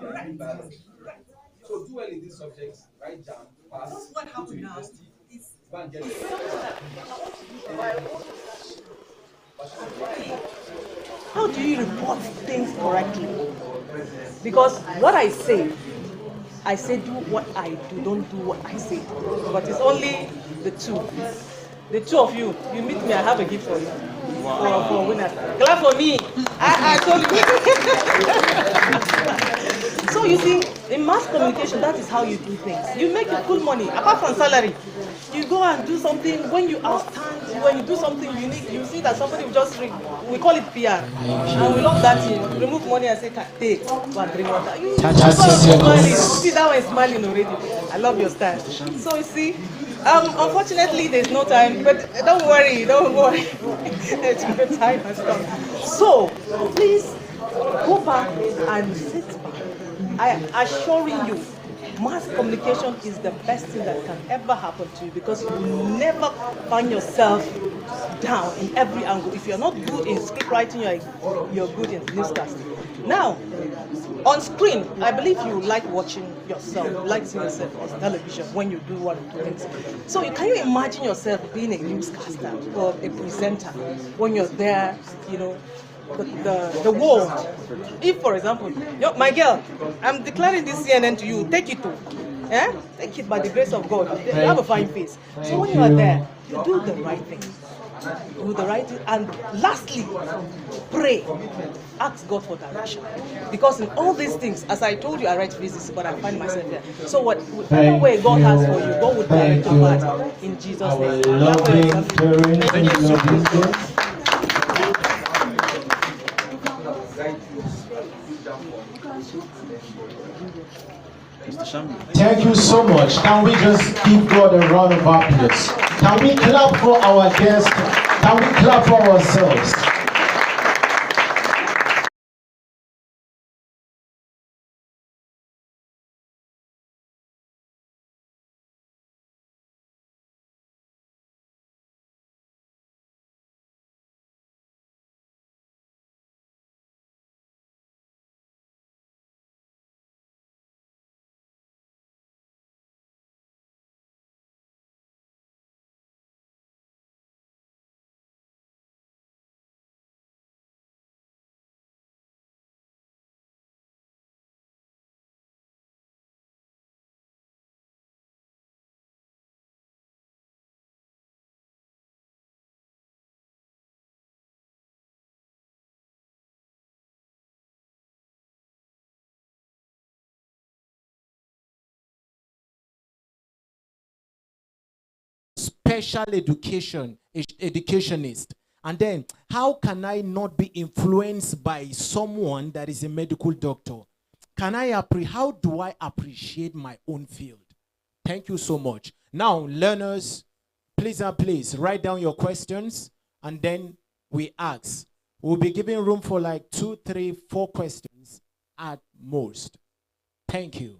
So do well in these subjects, write jam, pass, go to university, go and get
How do you report things correctly? Because what I say do what I do, don't do what I say. But it's only the two. The two of you, you meet me, I have a gift for you. Wow. For winners. Clap for me. I told you. So you see, in mass communication, that is how you do things. You make your good money, apart from salary. You go and do something, when you outstand, when you do something unique, you see that somebody will just drink. We call it PR. And we love that thing. Remove money and say, take, go and drink water. You smiling. See, that one is smiling already. I love your style. So you see, unfortunately, there's no time, but don't worry. It's good time and stuff. So, please go back and sit back. I am assuring you, mass communication is the best thing that can ever happen to you because you will never find yourself down in every angle. If you're not good in script writing, you're good in newscasting. Now, on screen, I believe you like watching yourself, you like seeing yourself on television when you do one or two things. So can you imagine yourself being a newscaster or a presenter when you're there, the world? If, for example, my girl, I'm declaring this CNN to you, take it to. Yeah? Take it by the grace of God. You have a fine face. So when you are there, you do the right thing. Do the right thing. And lastly, pray. Ask God for direction. Because in all these things, as I told you, I write physics, but I find myself there. So whatever way God has for you, God will direct your path in Jesus' name. Thank you so much.
Thank you so much. Can we just give God a round of applause? Can we clap for our guests? Can we clap for ourselves? Special educationist. And then, how can I not be influenced by someone that is a medical doctor? How do I appreciate my own field? Thank you so much. Now, learners, please write down your questions, and then we ask. We'll be giving room for like 2, 3, 4 questions at most. Thank you.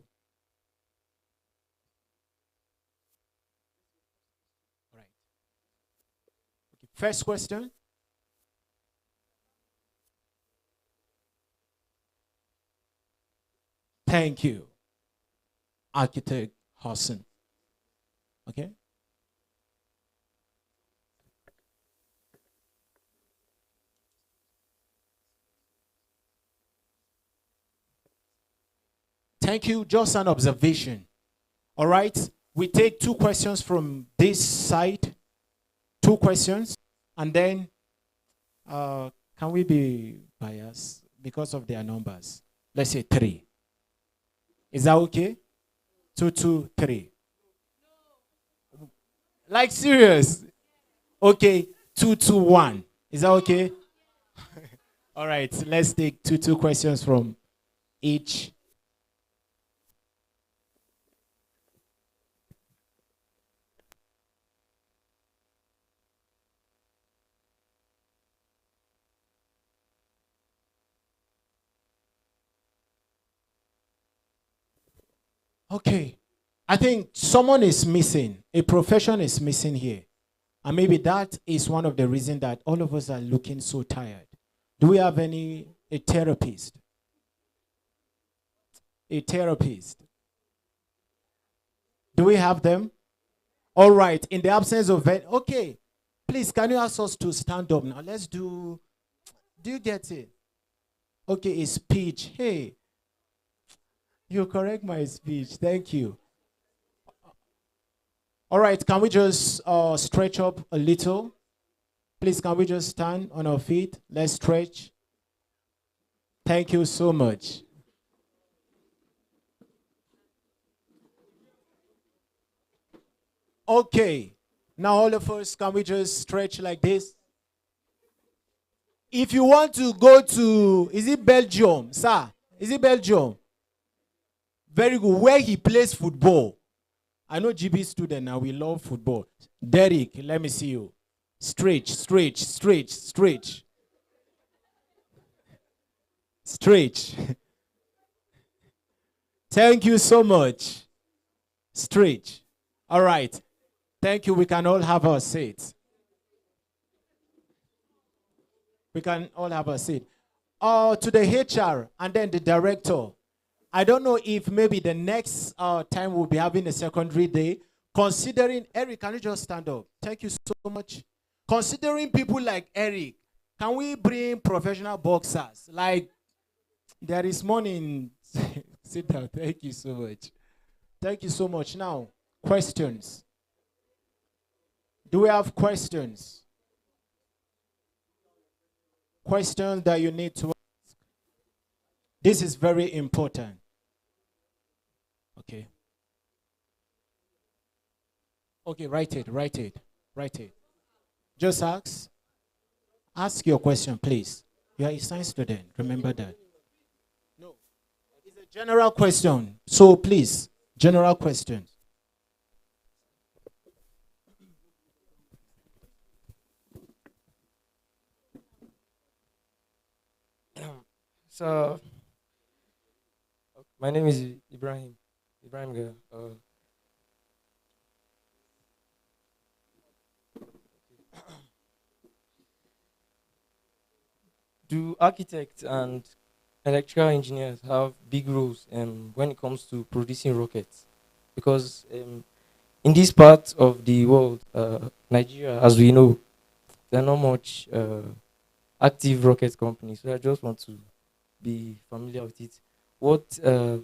First question. Thank you, Architect Hassan. Okay. Thank you. Just an observation. All right. We take 2 questions from this side. 2 questions. And then, can we be biased because of their numbers? Let's say 3. Is that okay? 2, 2, 3. Like serious? Okay, 2, 2, 1. Is that okay? All right, let's take 2 questions from each. Okay, I think someone is missing. A profession is missing here. And maybe that is one of the reasons that all of us are looking so tired. Do we have a therapist? a therapist. Do we have them? All right. In the absence of it, okay. Please, can you ask us to stand up now? Let's do. Do you get it? Okay, a speech. Hey, you correct my speech. Thank you. All right. Can we just stretch up a little? Please, can we just stand on our feet? Let's stretch. Thank you so much. Okay. Now, all of us, can we just stretch like this? If you want to go to, is it Belgium, sir? Is it Belgium? Very good. Where he plays football. I know GB student now, we love football. Derek, let me see you. Stretch, stretch, stretch, stretch. Stretch. Thank you so much. Stretch. All right. Thank you. We can all have our seats. We can all have a seat. To the HR and then the director. I don't know if maybe the next time we'll be having a secondary day. Considering, Eric, can you just stand up? Thank you so much. Considering people like Eric, can we bring professional boxers? Like, there is money in... Sit down. Thank you so much. Thank you so much. Now, questions. Do we have questions? Questions that you need to ask. This is very important. Okay. Okay, write it, write it, write it. Just ask. Ask your question, please. You are a science student. Remember that. No. It's a general question. So please, general questions.
So, my name is Ibrahim. Ibrahim Gaya. Do architects and electrical engineers have big roles when it comes to producing rockets? Because in this part of the world, Nigeria, as we know, there are not much active rocket companies. So I just want to be familiar with it. What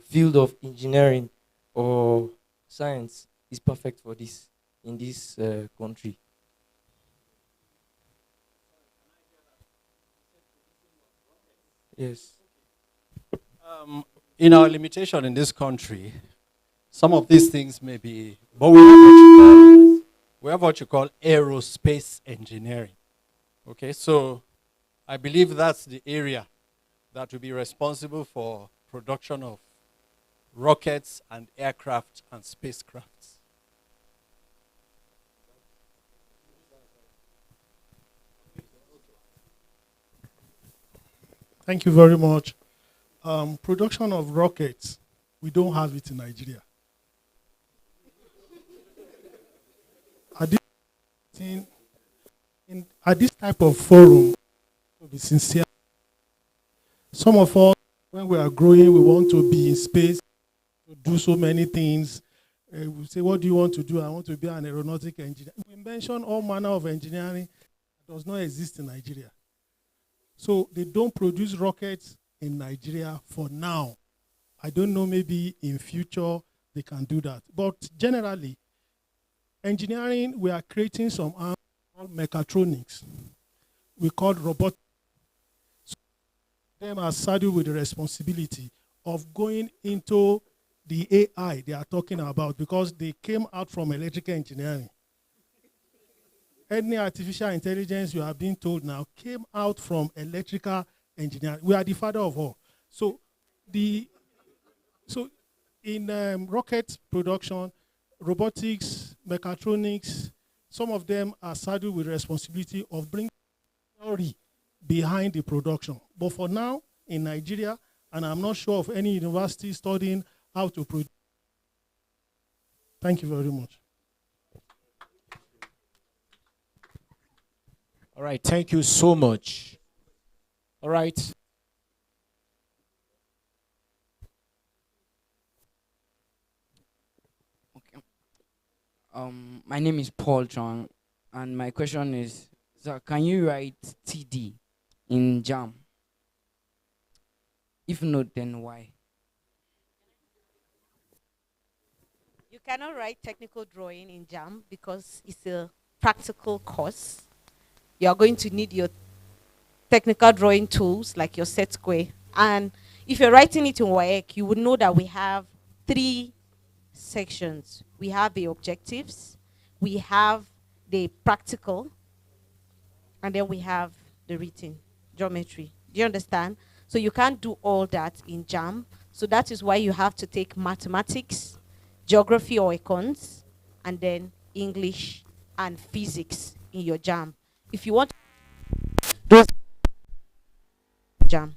field of engineering or science is perfect for this in this country? Yes.
In our limitation in this country, some of these things may be, but we have what you call aerospace engineering. Okay, so I believe that's the area that will be responsible for production of rockets and aircraft and spacecrafts.
Thank you very much. Production of rockets, we don't have it in Nigeria. At this type of forum, to be sincere, some of us, when we are growing, we want to be in space, to do so many things. We say, what do you want to do? I want to be an aeronautic engineer. We mention all manner of engineering that does not exist in Nigeria. So they don't produce rockets in Nigeria for now. I don't know, maybe in future they can do that. But generally, engineering, we are creating some arms called mechatronics. We call robotics. So them are saddled with the responsibility of going into the AI they are talking about because they came out from electrical engineering. Any artificial intelligence you are being told now came out from electrical engineering. We are the father of all. So in rocket production, robotics, mechatronics, some of them are saddled with responsibility of bringing theory behind the production. But for now, in Nigeria, and I'm not sure of any university studying how to produce. Thank you very much.
All right, thank you so much. All right.
My name is Paul Chong, and my question is, sir, can you write TD in JAM? If not, then why?
You cannot write technical drawing in JAM because it's a practical course. You are going to need your technical drawing tools like your set square. And if you're writing it in WAEC, you would know that we have 3 sections. We have the objectives, we have the practical, and then we have the written geometry. Do you understand? So you can't do all that in JAM. So that is why you have to take mathematics, geography or econs, and then English and physics in your JAM. If you want those JAM.